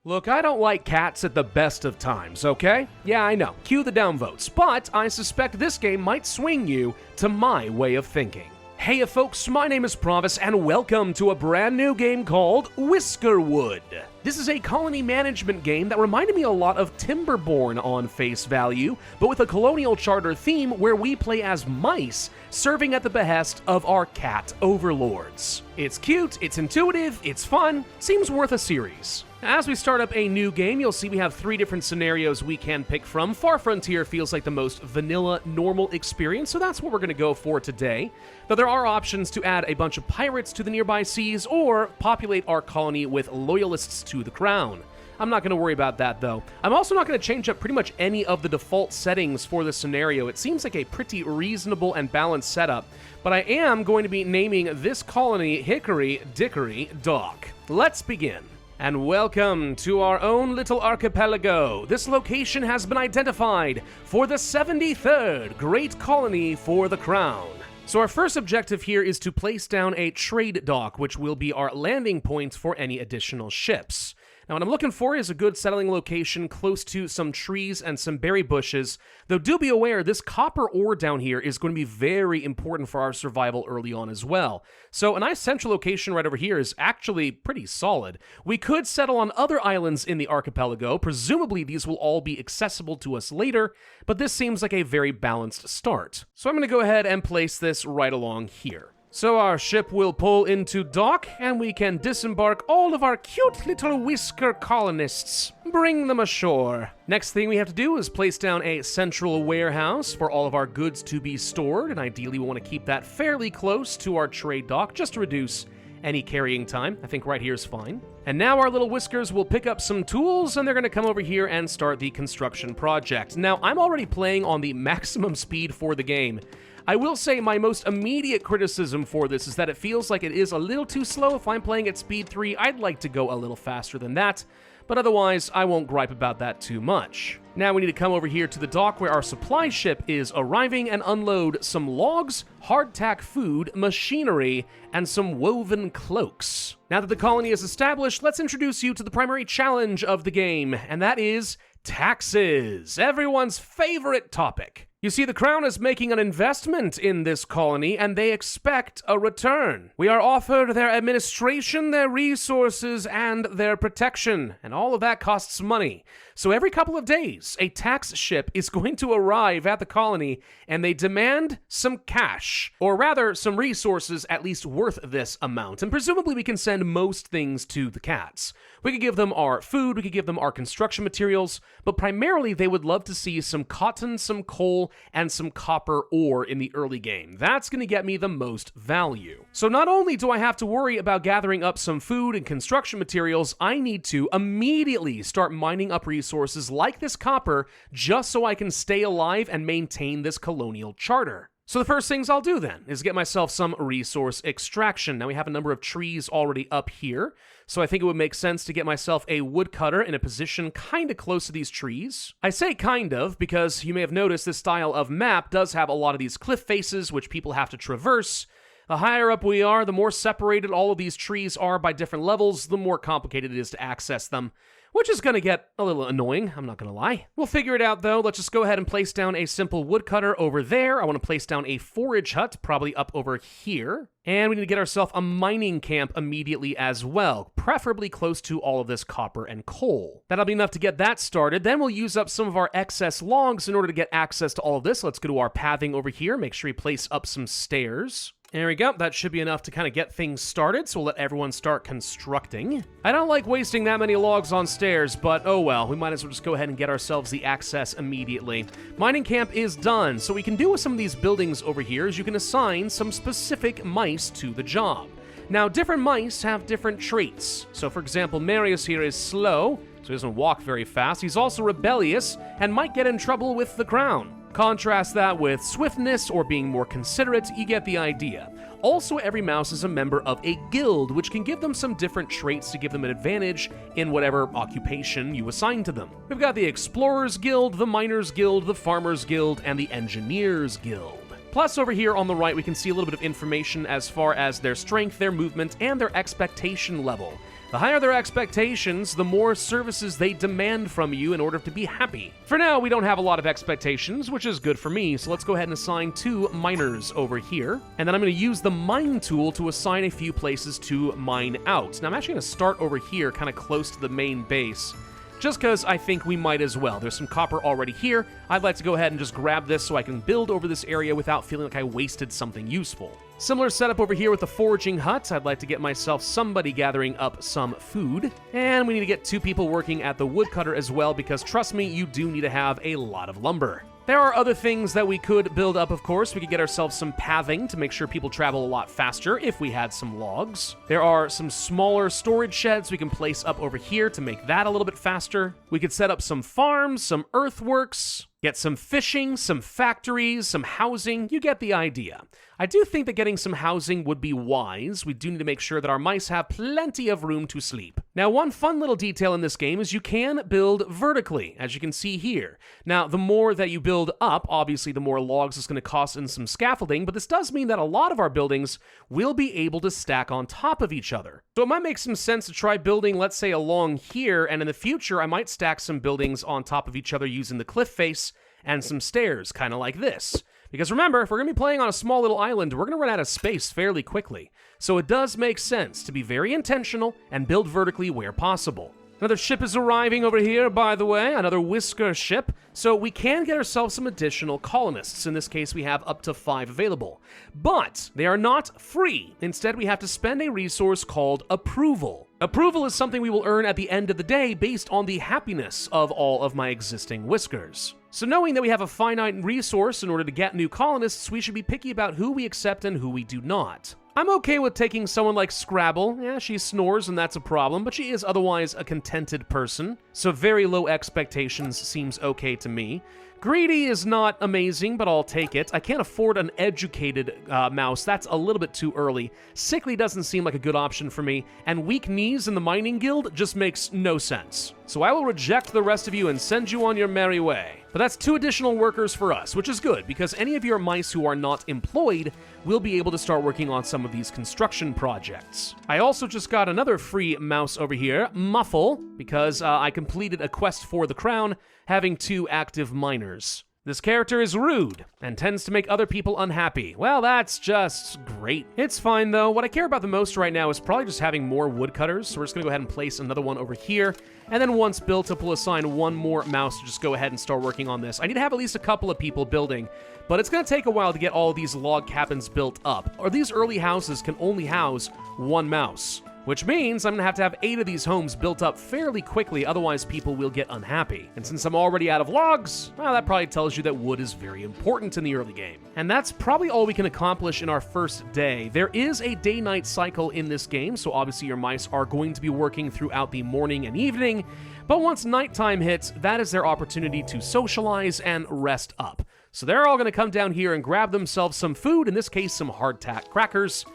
Look, I don't like cats at the best of times, okay? Yeah, I know, cue the downvotes, but I suspect this game might swing you to my way of thinking. Hey folks, my name is Pravus, and welcome to a brand new game called Whiskerwood. This is a colony management game that reminded me a lot of Timberborn on face value, but with a colonial charter theme where we play as mice, serving at the behest of our cat overlords. It's cute, it's intuitive, it's fun, seems worth a series. As we start up a new game, you'll see we have 3 different scenarios we can pick from. Far Frontier feels like the most vanilla, normal experience, so that's what we're going to go for today. Though there are options to add a bunch of pirates to the nearby seas, or populate our colony with loyalists to the crown. I'm not going to worry about that, though. I'm also not going to change up pretty much any of the default settings for this scenario. It seems like a pretty reasonable and balanced setup, but I am going to be naming this colony Hickory Dickory Dock. Let's begin. And welcome to our own little archipelago. This location has been identified for the 73rd Great Colony for the Crown. So our first objective here is to place down a trade dock, which will be our landing point for any additional ships. Now, what I'm looking for is a good settling location close to some trees and some berry bushes, though do be aware this copper ore down here is going to be very important for our survival early on as well. So a nice central location right over here is actually pretty solid. We could settle on other islands in the archipelago, presumably these will all be accessible to us later, but this seems like a very balanced start. So I'm going to go ahead and place this right along here. So our ship will pull into dock, and we can disembark all of our cute little whisker colonists. Bring them ashore. Next thing we have to do is place down a central warehouse for all of our goods to be stored, and ideally we want to keep that fairly close to our trade dock just to reduce any carrying time. I think right here is fine. And now our little whiskers will pick up some tools, and they're going to come over here and start the construction project. Now, I'm already playing on the maximum speed for the game. I will say my most immediate criticism for this is that it feels like it is a little too slow. If I'm playing at speed 3, I'd like to go a little faster than that, but otherwise I won't gripe about that too much. Now we need to come over here to the dock where our supply ship is arriving and unload some logs, hardtack food, machinery, and some woven cloaks. Now that the colony is established, let's introduce you to the primary challenge of the game, and that is taxes, everyone's favorite topic. You see, the Crown is making an investment in this colony, and they expect a return. We are offered their administration, their resources, and their protection, and all of that costs money. So every couple of days, a tax ship is going to arrive at the colony, and they demand some cash, or rather, some resources at least worth this amount, and presumably we can send most things to the cats. We could give them our food, we could give them our construction materials, but primarily they would love to see some cotton, some coal, and some copper ore in the early game. That's going to get me the most value. So not only do I have to worry about gathering up some food and construction materials, I need to immediately start mining up resources like this copper just so I can stay alive and maintain this colonial charter. So the first things I'll do then is get myself some resource extraction. Now we have a number of trees already up here, so I think it would make sense to get myself a woodcutter in a position kind of close to these trees. I say kind of because you may have noticed this style of map does have a lot of these cliff faces which people have to traverse. The higher up we are, the more separated all of these trees are by different levels, the more complicated it is to access them, which is going to get a little annoying, I'm not going to lie. We'll figure it out though. Let's just go ahead and place down a simple woodcutter over there. I want to place down a forage hut, probably up over here. And we need to get ourselves a mining camp immediately as well, preferably close to all of this copper and coal. That'll be enough to get that started. Then we'll use up some of our excess logs in order to get access to all of this. Let's go to our pathing over here, make sure we place up some stairs. There we go, that should be enough to kind of get things started, so we'll let everyone start constructing. I don't like wasting that many logs on stairs, but oh well, we might as well just go ahead and get ourselves the access immediately. Mining camp is done, so we can do with some of these buildings over here is you can assign some specific mice to the job. Now, different mice have different traits. So for example, Marius here is slow, so he doesn't walk very fast. He's also rebellious and might get in trouble with the crown. Contrast that with swiftness or being more considerate, you get the idea. Also, every mouse is a member of a guild, which can give them some different traits to give them an advantage in whatever occupation you assign to them. We've got the Explorers Guild, the Miners Guild, the Farmers Guild, and the Engineers Guild. Plus, over here on the right, we can see a little bit of information as far as their strength, their movement, and their expectation level. The higher their expectations, the more services they demand from you in order to be happy. For now, we don't have a lot of expectations, which is good for me, so let's go ahead and assign 2 miners over here. And then I'm going to use the mine tool to assign a few places to mine out. Now, I'm actually going to start over here, kind of close to the main base, just because I think we might as well. There's some copper already here. I'd like to go ahead and just grab this so I can build over this area without feeling like I wasted something useful. Similar setup over here with the foraging hut. I'd like to get myself somebody gathering up some food. And we need to get 2 people working at the woodcutter as well, because trust me, you do need to have a lot of lumber. There are other things that we could build up, of course. We could get ourselves some pathing to make sure people travel a lot faster if we had some logs. There are some smaller storage sheds we can place up over here to make that a little bit faster. We could set up some farms, some earthworks, get some fishing, some factories, some housing. You get the idea. I do think that getting some housing would be wise. We do need to make sure that our mice have plenty of room to sleep. Now, one fun little detail in this game is you can build vertically, as you can see here. Now, the more that you build up, obviously the more logs it's going to cost in some scaffolding, but this does mean that a lot of our buildings will be able to stack on top of each other. So it might make some sense to try building, let's say, along here, and in the future, I might stack some buildings on top of each other using the cliff face and some stairs, kind of like this. Because remember, if we're going to be playing on a small little island, we're going to run out of space fairly quickly. So it does make sense to be very intentional and build vertically where possible. Another ship is arriving over here, by the way, another Whisker ship. So we can get ourselves some additional colonists. In this case, we have up to 5 available. But they are not free. Instead, we have to spend a resource called approval. Approval is something we will earn at the end of the day based on the happiness of all of my existing whiskers. So knowing that we have a finite resource in order to get new colonists, we should be picky about who we accept and who we do not. I'm okay with taking someone like Scrabble. Yeah, she snores and that's a problem, but she is otherwise a contented person, so very low expectations seems okay to me. Greedy is not amazing, but I'll take it. I can't afford an educated mouse. That's a little bit too early. Sickly doesn't seem like a good option for me, and weak knees in the mining guild just makes no sense. So I will reject the rest of you and send you on your merry way. But that's 2 additional workers for us, which is good, because any of your mice who are not employed will be able to start working on some of these construction projects. I also just got another free mouse over here, Muffle, because I completed a quest for the crown, having 2 active miners. This character is rude and tends to make other people unhappy. Well, that's just great. It's fine though. What I care about the most right now is probably just having more woodcutters. So we're just gonna go ahead and place another one over here. And then once built up, we'll assign 1 more mouse to just go ahead and start working on this. I need to have at least a couple of people building, but it's gonna take a while to get all of these log cabins built up. Or these early houses can only house 1 mouse. Which means I'm going to have 8 of these homes built up fairly quickly, otherwise people will get unhappy. And since I'm already out of logs, well, that probably tells you that wood is very important in the early game. And that's probably all we can accomplish in our first day. There is a day-night cycle in this game, so obviously your mice are going to be working throughout the morning and evening, but once nighttime hits, that is their opportunity to socialize and rest up. So they're all going to come down here and grab themselves some food, in this case some hardtack crackers,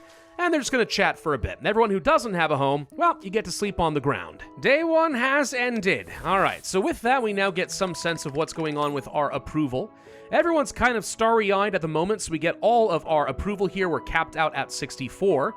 and they're just going to chat for a bit. And everyone who doesn't have a home, well, you get to sleep on the ground. Day 1 has ended. All right, so with that, we now get some sense of what's going on with our approval. Everyone's kind of starry-eyed at the moment, so we get all of our approval here. We're capped out at 64.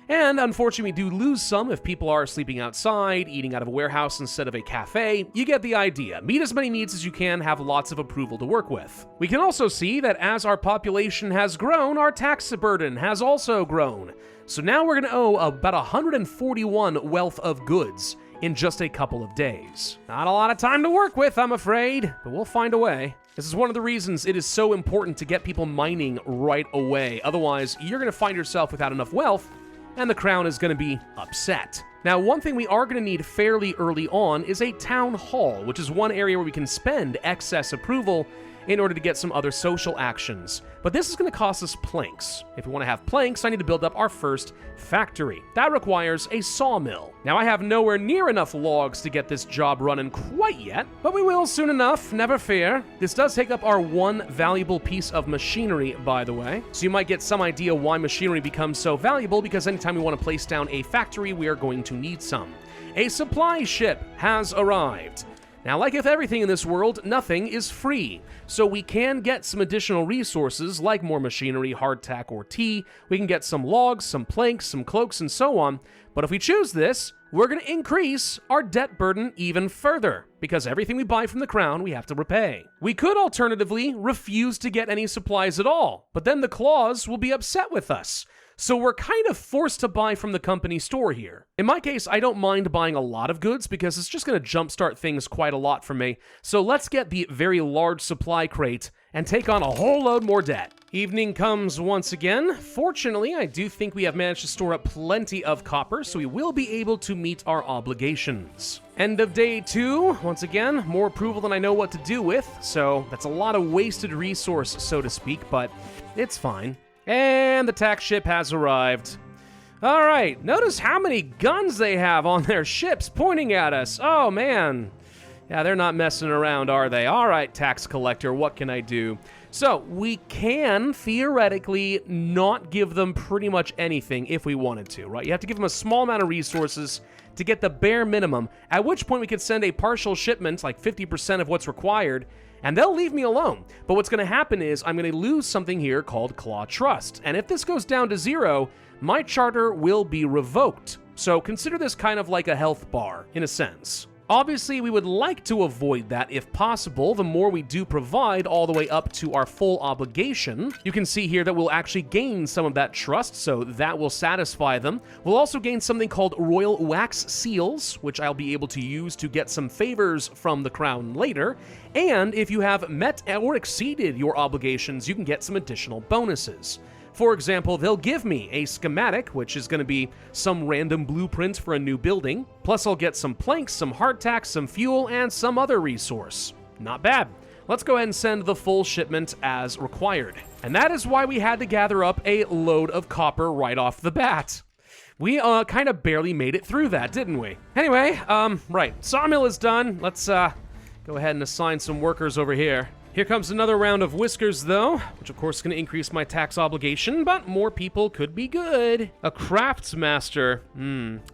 And unfortunately, we do lose some if people are sleeping outside, eating out of a warehouse instead of a cafe. You get the idea. Meet as many needs as you can, have lots of approval to work with. We can also see that as our population has grown, our tax burden has also grown. So now we're going to owe about 141 wealth of goods in just a couple of days. Not a lot of time to work with, I'm afraid, but we'll find a way. This is one of the reasons it is so important to get people mining right away. Otherwise, you're going to find yourself without enough wealth, and the crown is going to be upset. Now, one thing we are going to need fairly early on is a town hall, which is one area where we can spend excess approval in order to get some other social actions. But this is going to cost us planks. If we want to have planks, I need to build up our first factory. That requires a sawmill. Now, I have nowhere near enough logs to get this job running quite yet, but we will soon enough, never fear. This does take up our one valuable piece of machinery, by the way. So you might get some idea why machinery becomes so valuable, because anytime we want to place down a factory, we are going to need some. A supply ship has arrived. Now, like with everything in this world, nothing is free. So we can get some additional resources, like more machinery, hardtack, or tea. We can get some logs, some planks, some cloaks, and so on. But if we choose this, we're going to increase our debt burden even further, because everything we buy from the crown we have to repay. We could alternatively refuse to get any supplies at all, but then the claws will be upset with us. So we're kind of forced to buy from the company store here. In my case, I don't mind buying a lot of goods because it's just going to jumpstart things quite a lot for me. So let's get the very large supply crate and take on a whole load more debt. Evening comes once again. Fortunately, I do think we have managed to store up plenty of copper, so we will be able to meet our obligations. End of day 2. Once again, more approval than I know what to do with, so that's a lot of wasted resource, so to speak, but it's fine. And the tax ship has arrived. All right, notice how many guns they have on their ships pointing at us. Oh, man. Yeah, they're not messing around, are they? All right, tax collector, what can I do? So, we can theoretically not give them pretty much anything if we wanted to, right? You have to give them a small amount of resources to get the bare minimum, at which point we could send a partial shipment, like 50% of what's required, and they'll leave me alone. But what's going to happen is I'm going to lose something here called Claw Trust. And if this goes down to 0, my charter will be revoked. So consider this kind of like a health bar, in a sense. Obviously, we would like to avoid that if possible. The more we do provide all the way up to our full obligation, you can see here that we'll actually gain some of that trust, so that will satisfy them. We'll also gain something called Royal Wax Seals, which I'll be able to use to get some favors from the crown later. And if you have met or exceeded your obligations, you can get some additional bonuses. For example, they'll give me a schematic, which is going to be some random blueprint for a new building, plus I'll get some planks, some hardtack, some fuel, and some other resource. Not bad. Let's go ahead and send the full shipment as required. And that is why we had to gather up a load of copper right off the bat. We kind of barely made it through that, didn't we? Anyway, right, sawmill is done. Let's go ahead and assign some workers over here. Here comes another round of whiskers, though, which of course is going to increase my tax obligation, but more people could be good. A craftsmaster.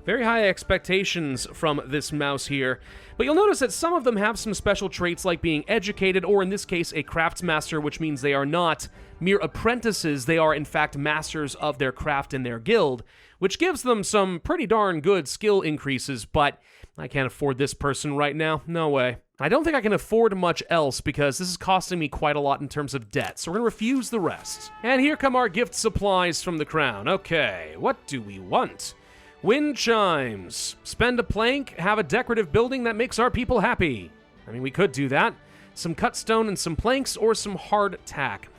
Very high expectations from this mouse here. But you'll notice that some of them have some special traits like being educated, or in this case, a craftsmaster, which means they are not mere apprentices. They are, in fact, masters of their craft in their guild, which gives them some pretty darn good skill increases, but I can't afford this person right now. No way. I don't think I can afford much else because this is costing me quite a lot in terms of debt, so we're going to refuse the rest. And here come our gift supplies from the crown. Okay, what do we want? Wind chimes. Spend a plank, have a decorative building that makes our people happy. I mean, we could do that. Some cut stone and some planks, or some hard tack.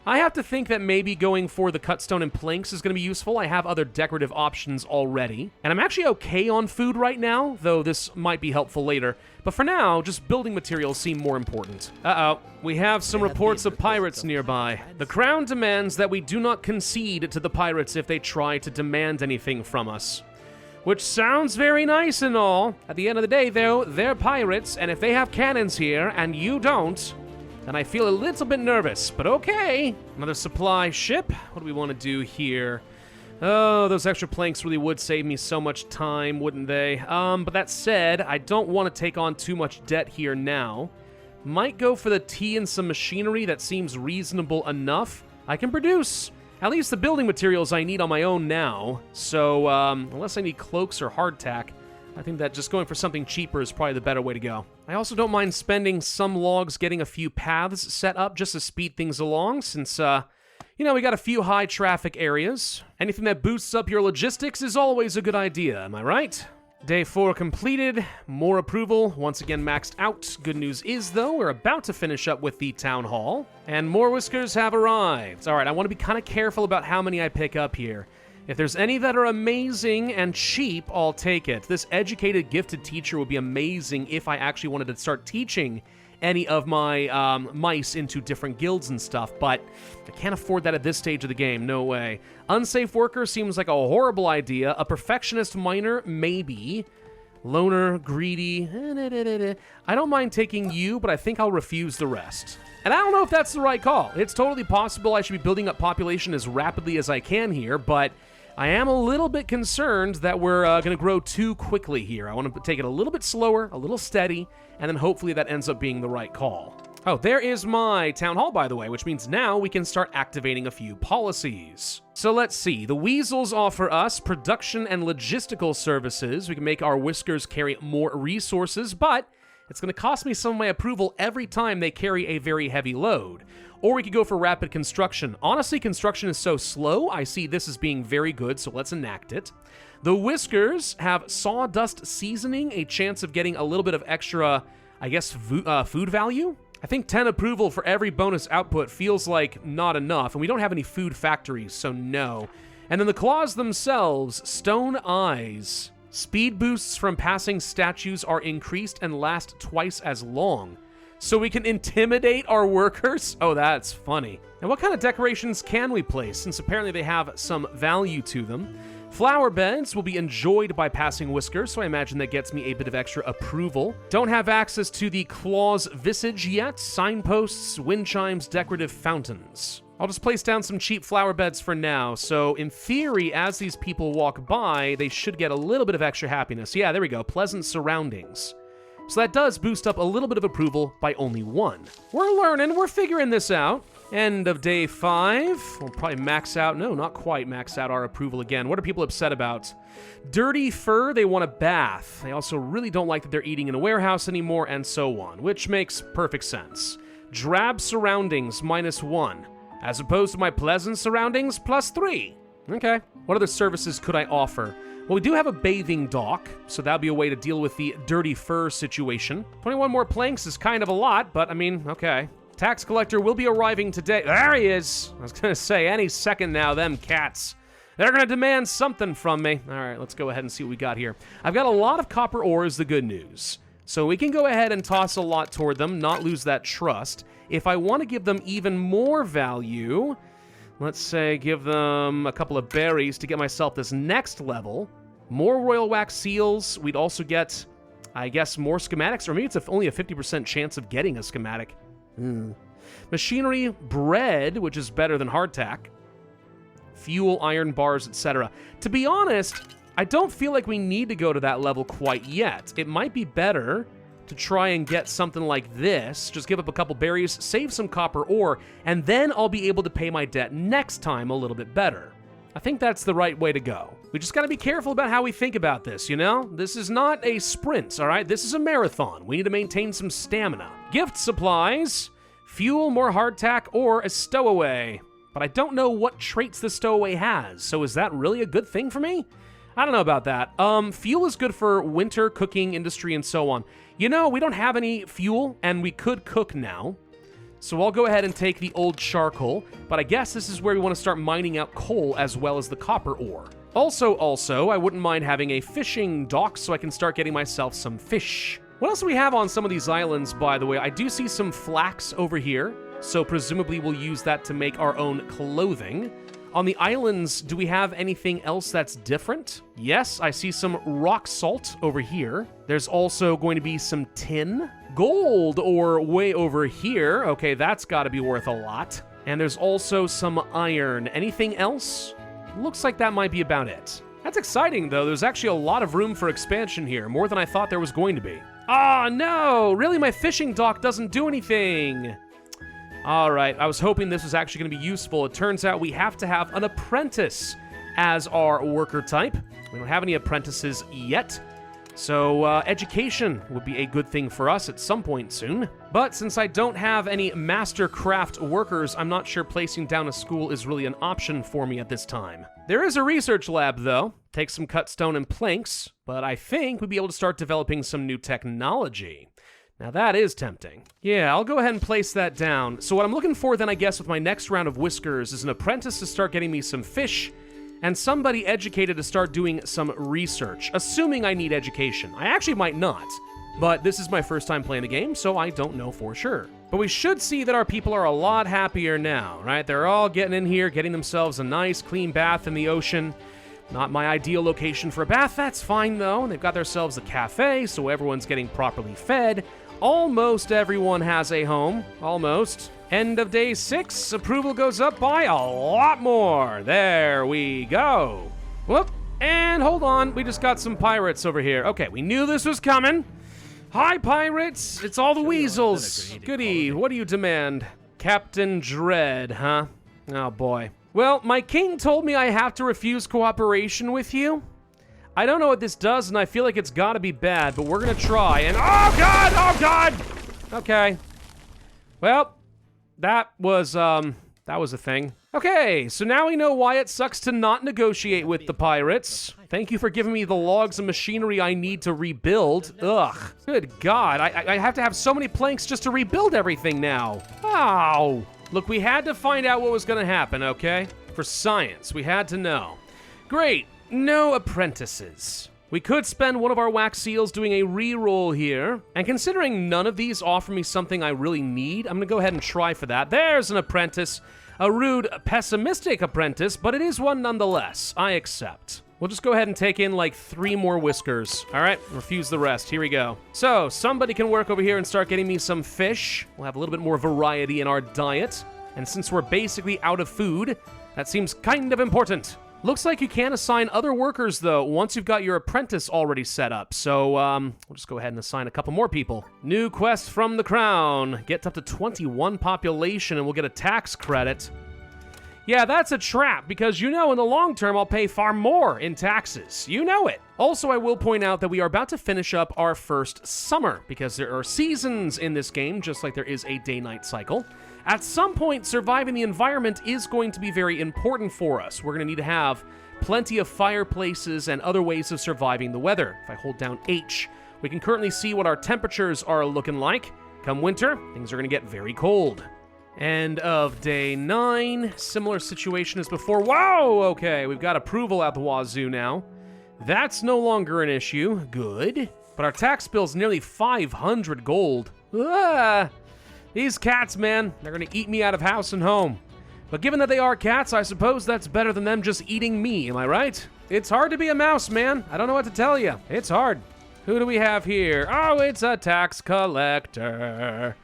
I have to think that maybe going for the cut stone and planks is going to be useful. I have other decorative options already. And I'm actually okay on food right now, though this might be helpful later. But for now, just building materials seem more important. Uh-oh. We have some reports of pirates nearby. The crown demands that we do not concede to the pirates if they try to demand anything from us. Which sounds very nice and all. At the end of the day, though, they're pirates, and if they have cannons here and you don't, then I feel a little bit nervous, but okay. Another supply ship. What do we want to do here? Oh, those extra planks really would save me so much time, wouldn't they? But that said, I don't want to take on too much debt here now. Might go for the tea and some machinery. That seems reasonable enough. I can produce at least the building materials I need on my own now. So, unless I need cloaks or hardtack, I think that just going for something cheaper is probably the better way to go. I also don't mind spending some logs getting a few paths set up just to speed things along, since, you know, we got a few high traffic areas. Anything that boosts up your logistics is always a good idea, am I right? Day 4 completed, more approval, once again maxed out. Good news is, though, we're about to finish up with the town hall, and more whiskers have arrived. All right, I want to be kind of careful about how many I pick up here. If there's any that are amazing and cheap, I'll take it. This educated, gifted teacher would be amazing if I actually wanted to start teaching any of my mice into different guilds and stuff, but I can't afford that at this stage of the game, no way. Unsafe worker seems like a horrible idea. A perfectionist miner, maybe. Loner, greedy, I don't mind taking you, but I think I'll refuse the rest. And I don't know if that's the right call. It's totally possible I should be building up population as rapidly as I can here, but I am a little bit concerned that we're going to grow too quickly here. I want to take it a little bit slower, a little steady, and then hopefully that ends up being the right call. Oh, there is my town hall, by the way, which means now we can start activating a few policies. So let's see. The weasels offer us production and logistical services. We can make our whiskers carry more resources, but it's going to cost me some of my approval every time they carry a very heavy load. Or we could go for rapid construction. Honestly, construction is so slow, I see this as being very good, so let's enact it. The whiskers have sawdust seasoning, a chance of getting a little bit of extra, I guess, food value? I think 10 approval for every bonus output feels like not enough, and we don't have any food factories, so no. And then the claws themselves, stone eyes. Speed boosts from passing statues are increased and last twice as long. So we can intimidate our workers? Oh, that's funny. And what kind of decorations can we place, since apparently they have some value to them? Flower beds will be enjoyed by passing whiskers, so I imagine that gets me a bit of extra approval. Don't have access to the claw's visage yet. Signposts, wind chimes, decorative fountains. I'll just place down some cheap flower beds for now, so in theory, as these people walk by, they should get a little bit of extra happiness. Yeah, there we go, pleasant surroundings. So that does boost up a little bit of approval by only 1. We're learning, we're figuring this out. End of day 5. We'll probably max out, no, not quite max out our approval again. What are people upset about? Dirty fur, they want a bath. They also really don't like that they're eating in a warehouse anymore, and so on, which makes perfect sense. Drab surroundings, -1. As opposed to my pleasant surroundings, +3. Okay. What other services could I offer? Well, we do have a bathing dock, so that'll be a way to deal with the dirty fur situation. 21 more planks is kind of a lot, but I mean, okay. Tax collector will be arriving today. There he is! I was gonna say, any second now, them cats. They're gonna demand something from me. All right, let's go ahead and see what we got here. I've got a lot of copper ore is the good news. So we can go ahead and toss a lot toward them, not lose that trust. If I want to give them even more value, let's say give them a couple of berries to get myself this next level. More royal wax seals. We'd also get, I guess, more schematics, or maybe it's only a 50% chance of getting a schematic. Machinery, bread, which is better than hardtack. Fuel, iron bars, etc. To be honest, I don't feel like we need to go to that level quite yet. It might be better to try and get something like this. Just give up a couple berries, save some copper ore, and then I'll be able to pay my debt next time a little bit better. I think that's the right way to go. We just gotta be careful about how we think about this, you know? This is not a sprint, all right? This is a marathon. We need to maintain some stamina. Gift supplies, fuel, more hardtack, or a stowaway. But I don't know what traits the stowaway has, so is that really a good thing for me? I don't know about that. Fuel is good for winter, cooking, industry, and so on. You know, we don't have any fuel, and we could cook now. So I'll go ahead and take the old charcoal, but I guess this is where we want to start mining out coal as well as the copper ore. Also, I wouldn't mind having a fishing dock so I can start getting myself some fish. What else do we have on some of these islands, by the way? I do see some flax over here, so presumably we'll use that to make our own clothing. On the islands, do we have anything else that's different? Yes, I see some rock salt over here. There's also going to be some tin. Gold ore way over here. Okay, that's got to be worth a lot. And there's also some iron. Anything else? Looks like that might be about it. That's exciting, though. There's actually a lot of room for expansion here, more than I thought there was going to be. Oh, no! Really, my fishing dock doesn't do anything. All right, I was hoping this was actually going to be useful. It turns out we have to have an apprentice as our worker type. We don't have any apprentices yet, so education would be a good thing for us at some point soon. But since I don't have any master craft workers, I'm not sure placing down a school is really an option for me at this time. There is a research lab, though. Take some cut stone and planks, but I think we'd be able to start developing some new technology. Now that is tempting. Yeah, I'll go ahead and place that down. So what I'm looking for then, I guess, with my next round of whiskers is an apprentice to start getting me some fish, and somebody educated to start doing some research, assuming I need education. I actually might not, but this is my first time playing the game, so I don't know for sure. But we should see that our people are a lot happier now, right? They're all getting in here, getting themselves a nice, clean bath in the ocean. Not my ideal location for a bath, that's fine though. They've got themselves a cafe, so everyone's getting properly fed. Almost everyone has a home. Almost. End of day 6, approval goes up by a lot more. There we go. Whoop. And hold on, we just got some pirates over here. Okay, we knew this was coming. Hi, pirates! It's all the weasels! Goody, what do you demand? Captain Dread, huh? Oh, boy. Well, my king told me I have to refuse cooperation with you. I don't know what this does, and I feel like it's gotta be bad, but we're gonna try, and oh god! Oh god! Okay. Well, that was a thing. Okay, so now we know why it sucks to not negotiate with the pirates. Thank you for giving me the logs and machinery I need to rebuild. Ugh, good god, I have to have so many planks just to rebuild everything now. Ow! Look, we had to find out what was gonna happen, okay? For science, we had to know. Great, no apprentices. We could spend one of our wax seals doing a re-roll here, and considering none of these offer me something I really need, I'm gonna go ahead and try for that. There's an apprentice. A rude, pessimistic apprentice, but it is one nonetheless. I accept. We'll just go ahead and take in like 3 more whiskers. All right, refuse the rest. Here we go. So, somebody can work over here and start getting me some fish. We'll have a little bit more variety in our diet. And since we're basically out of food, that seems kind of important. Looks like you can assign other workers, though, once you've got your apprentice already set up. So, we'll just go ahead and assign a couple more people. New quest from the crown. Get up to 21 population and we'll get a tax credit. Yeah, that's a trap, because you know in the long term I'll pay far more in taxes. You know it. Also, I will point out that we are about to finish up our first summer, because there are seasons in this game, just like there is a day-night cycle. At some point, surviving the environment is going to be very important for us. We're going to need to have plenty of fireplaces and other ways of surviving the weather. If I hold down H, we can currently see what our temperatures are looking like. Come winter, things are going to get very cold. End of day 9, similar situation as before. Whoa, okay, we've got approval out the wazoo now. That's no longer an issue, good. But our tax bill's nearly 500 gold. Ah, these cats, man, they're gonna eat me out of house and home. But given that they are cats, I suppose that's better than them just eating me, am I right? It's hard to be a mouse, man. I don't know what to tell you. It's hard. Who do we have here? Oh, it's a tax collector.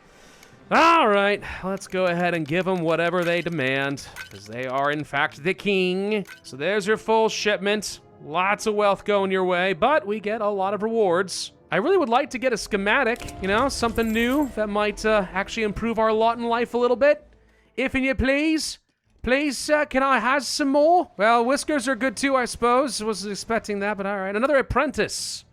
All right, let's go ahead and give them whatever they demand, because they are, in fact, the king. So there's your full shipment. Lots of wealth going your way, but we get a lot of rewards. I really would like to get a schematic, you know, something new that might actually improve our lot in life a little bit. If you please. Please, can I have some more? Well, whiskers are good too, I suppose. Wasn't expecting that, but all right. Another apprentice.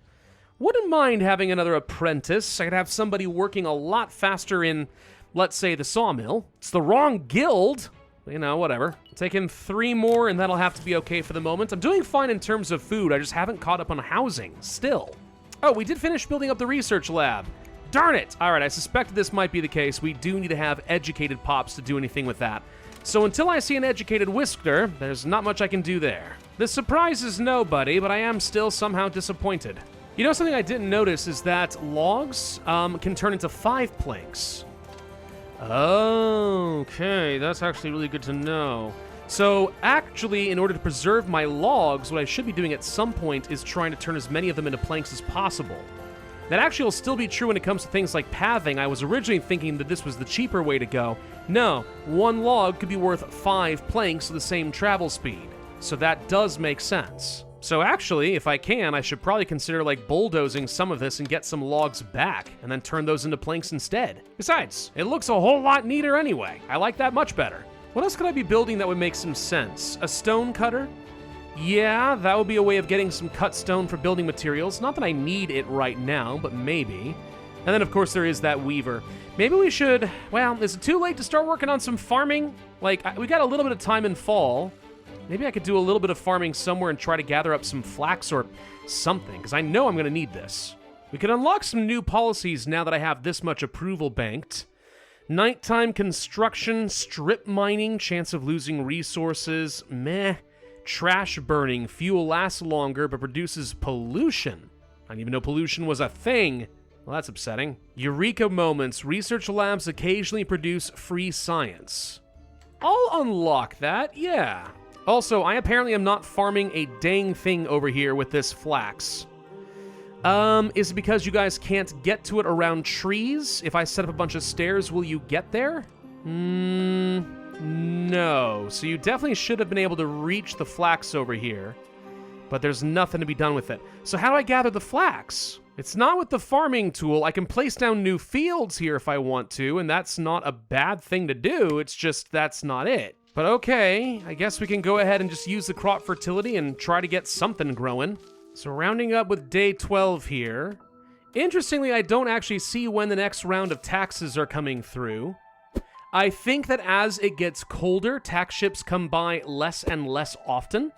Wouldn't mind having another apprentice. I could have somebody working a lot faster in, let's say, the sawmill. It's the wrong guild. You know, whatever. Take in 3 more, and that'll have to be okay for the moment. I'm doing fine in terms of food. I just haven't caught up on housing, still. Oh, we did finish building up the research lab. Darn it! All right, I suspected this might be the case. We do need to have educated pops to do anything with that. So until I see an educated whisker, there's not much I can do there. This surprises nobody, but I am still somehow disappointed. You know, something I didn't notice is that logs can turn into 5 planks. Oh, okay, that's actually really good to know. So, actually, in order to preserve my logs, what I should be doing at some point is trying to turn as many of them into planks as possible. That actually will still be true when it comes to things like pathing. I was originally thinking that this was the cheaper way to go. No, 1 log could be worth 5 planks of the same travel speed. So that does make sense. So actually, if I can, I should probably consider like bulldozing some of this and get some logs back, and then turn those into planks instead. Besides, it looks a whole lot neater anyway. I like that much better. What else could I be building that would make some sense? A stone cutter? Yeah, that would be a way of getting some cut stone for building materials. Not that I need it right now, but maybe. And then of course there is that weaver. Maybe we should, well, is it too late to start working on some farming? Like, we got a little bit of time in fall. Maybe I could do a little bit of farming somewhere and try to gather up some flax or something, because I know I'm going to need this. We could unlock some new policies now that I have this much approval banked. Nighttime construction, strip mining, chance of losing resources, meh. Trash burning, fuel lasts longer but produces pollution. I didn't even know pollution was a thing. Well, that's upsetting. Eureka moments, research labs occasionally produce free science. I'll unlock that, yeah. Also, I apparently am not farming a dang thing over here with this flax. Is it because you guys can't get to it around trees? If I set up a bunch of stairs, will you get there? No. So you definitely should have been able to reach the flax over here, but there's nothing to be done with it. So how do I gather the flax? It's not with the farming tool. I can place down new fields here if I want to, and that's not a bad thing to do. It's just that's not it. But okay, I guess we can go ahead and just use the crop fertility and try to get something growing. So rounding up with day 12 here. Interestingly, I don't actually see when the next round of taxes are coming through. I think that as it gets colder, tax ships come by less and less often.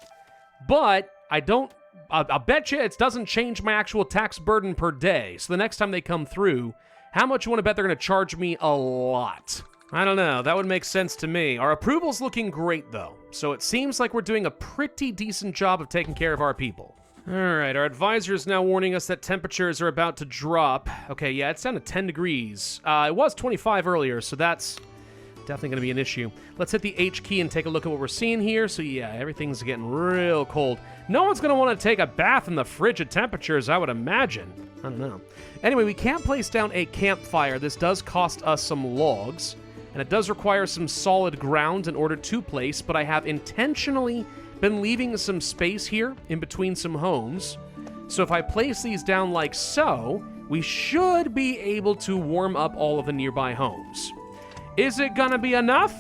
But I'll bet you it doesn't change my actual tax burden per day. So the next time they come through, how much you want to bet they're going to charge me? A lot. I don't know, that would make sense to me. Our approval's looking great though, so it seems like we're doing a pretty decent job of taking care of our people. Alright, our advisor is now warning us that temperatures are about to drop. Okay, yeah, it's down to 10 degrees. It was 25 earlier, so that's definitely going to be an issue. Let's hit the H key and take a look at what we're seeing here. So yeah, everything's getting real cold. No one's going to want to take a bath in the frigid temperatures, I would imagine. I don't know. Anyway, we can't place down a campfire. This does cost us some logs. And it does require some solid ground in order to place, but I have intentionally been leaving some space here in between some homes. So if I place these down like so, we should be able to warm up all of the nearby homes. Is it gonna be enough?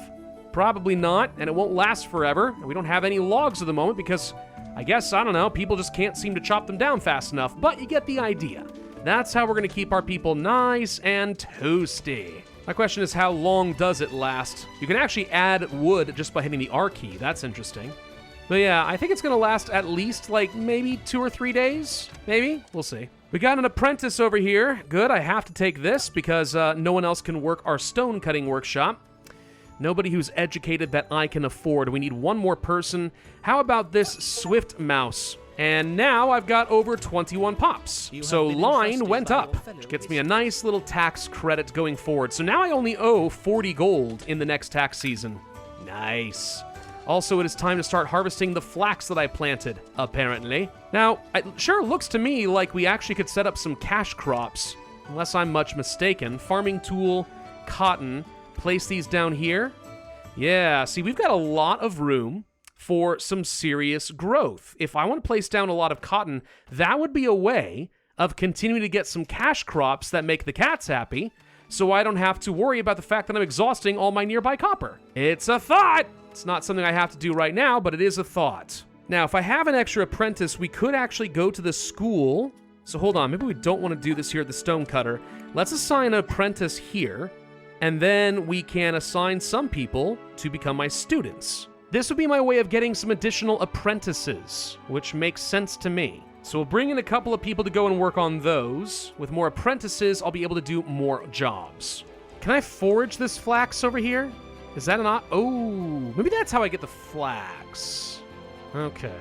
Probably not, and it won't last forever. And we don't have any logs at the moment because I guess, I don't know, people just can't seem to chop them down fast enough, but you get the idea. That's how we're gonna keep our people nice and toasty. My question is, how long does it last? You can actually add wood just by hitting the R key. That's interesting. But yeah, I think it's going to last at least, like, maybe 2 or 3 days. Maybe? We'll see. We got an apprentice over here. Good, I have to take this because no one else can work our stone cutting workshop. Nobody who's educated that I can afford. We need one more person. How about this swift mouse? And now I've got over 21 pops. So line went up, which gets me a nice little tax credit going forward. So now I only owe 40 gold in the next tax season. Nice. Also, it is time to start harvesting the flax that I planted, apparently. Now, it sure looks to me like we actually could set up some cash crops, unless I'm much mistaken. Farming tool, cotton, place these down here. Yeah, see, we've got a lot of room for some serious growth. If I want to place down a lot of cotton, that would be a way of continuing to get some cash crops that make the cats happy, so I don't have to worry about the fact that I'm exhausting all my nearby copper. It's a thought! It's not something I have to do right now, but it is a thought. Now, if I have an extra apprentice, we could actually go to the school. So hold on, maybe we don't want to do this here at the stonecutter. Let's assign an apprentice here, and then we can assign some people to become my students. This would be my way of getting some additional apprentices, which makes sense to me. So we'll bring in a couple of people to go and work on those. With more apprentices, I'll be able to do more jobs. Can I forage this flax over here? Is that an oh, maybe that's how I get the flax. Okay.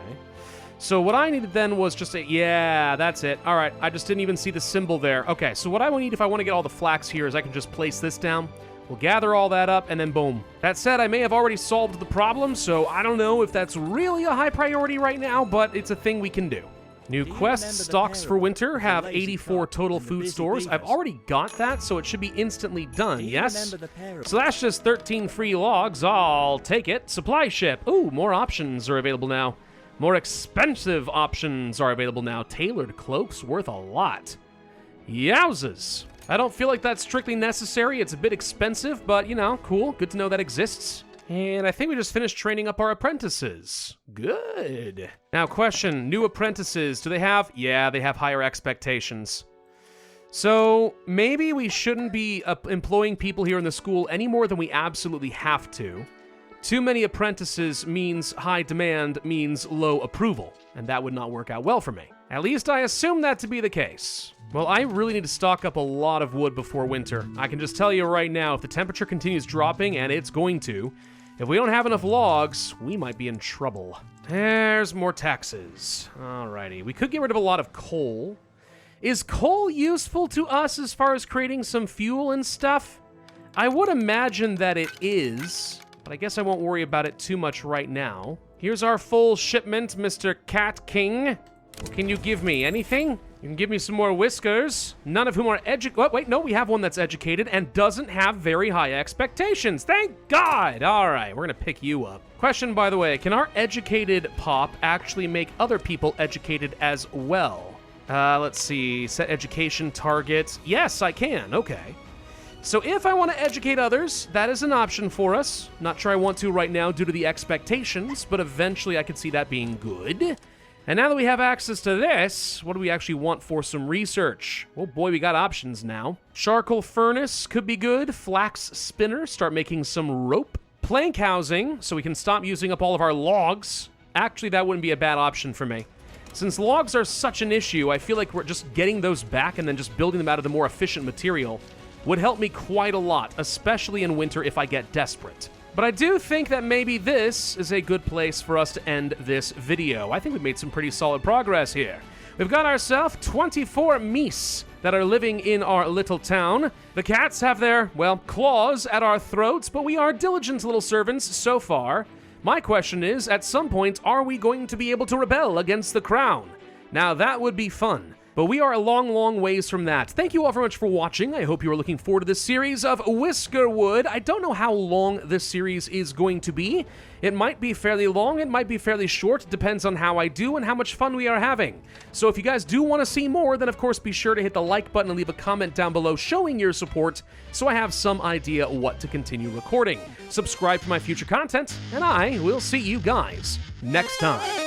So what I needed then was just yeah, that's it. All right, I just didn't even see the symbol there. Okay, so what I will need if I want to get all the flax here is I can just place this down. We'll gather all that up, and then boom. That said, I may have already solved the problem, so I don't know if that's really a high priority right now, but it's a thing we can do. New quest, stocks for winter, have 84 total food stores. I've already got that, so it should be instantly done, yes? So that's just 13 free logs. I'll take it. Supply ship. Ooh, more options are available now. More expensive options are available now. Tailored cloaks worth a lot. Yowzas. I don't feel like that's strictly necessary. It's a bit expensive, but, you know, cool. Good to know that exists. And I think we just finished training up our apprentices. Good. Now, question, new apprentices, do they have? Yeah, they have higher expectations. So maybe we shouldn't be employing people here in the school any more than we absolutely have to. Too many apprentices means high demand means low approval, and that would not work out well for me. At least I assume that to be the case. Well, I really need to stock up a lot of wood before winter. I can just tell you right now, if the temperature continues dropping, and it's going to, if we don't have enough logs, we might be in trouble. There's more taxes. Alrighty, we could get rid of a lot of coal. Is coal useful to us as far as creating some fuel and stuff? I would imagine that it is, but I guess I won't worry about it too much right now. Here's our full shipment, Mr. Cat King. What can you give me? Anything? You can give me some more whiskers, none of whom are oh, wait, no, we have one that's educated and doesn't have very high expectations. Thank God! All right, we're gonna pick you up. Question, by the way, can our educated pop actually make other people educated as well? Let's see. Set education target. Yes, I can. Okay. So if I want to educate others, that is an option for us. Not sure I want to right now due to the expectations, but eventually I could see that being good. And now that we have access to this, what do we actually want for some research? Oh boy, we got options now. Charcoal furnace could be good. Flax spinner, start making some rope. Plank housing, so we can stop using up all of our logs. Actually, that wouldn't be a bad option for me. Since logs are such an issue, I feel like we're just getting those back and then just building them out of the more efficient material would help me quite a lot, especially in winter if I get desperate. But I do think that maybe this is a good place for us to end this video. I think we've made some pretty solid progress here. We've got ourselves 24 meese that are living in our little town. The cats have their, well, claws at our throats, but we are diligent little servants so far. My question is, at some point, are we going to be able to rebel against the crown? Now, that would be fun. But we are a long, long ways from that. Thank you all very much for watching. I hope you are looking forward to this series of Whiskerwood. I don't know how long this series is going to be. It might be fairly long, it might be fairly short. It depends on how I do and how much fun we are having. So if you guys do want to see more, then of course be sure to hit the like button and leave a comment down below showing your support so I have some idea what to continue recording. Subscribe for my future content, and I will see you guys next time.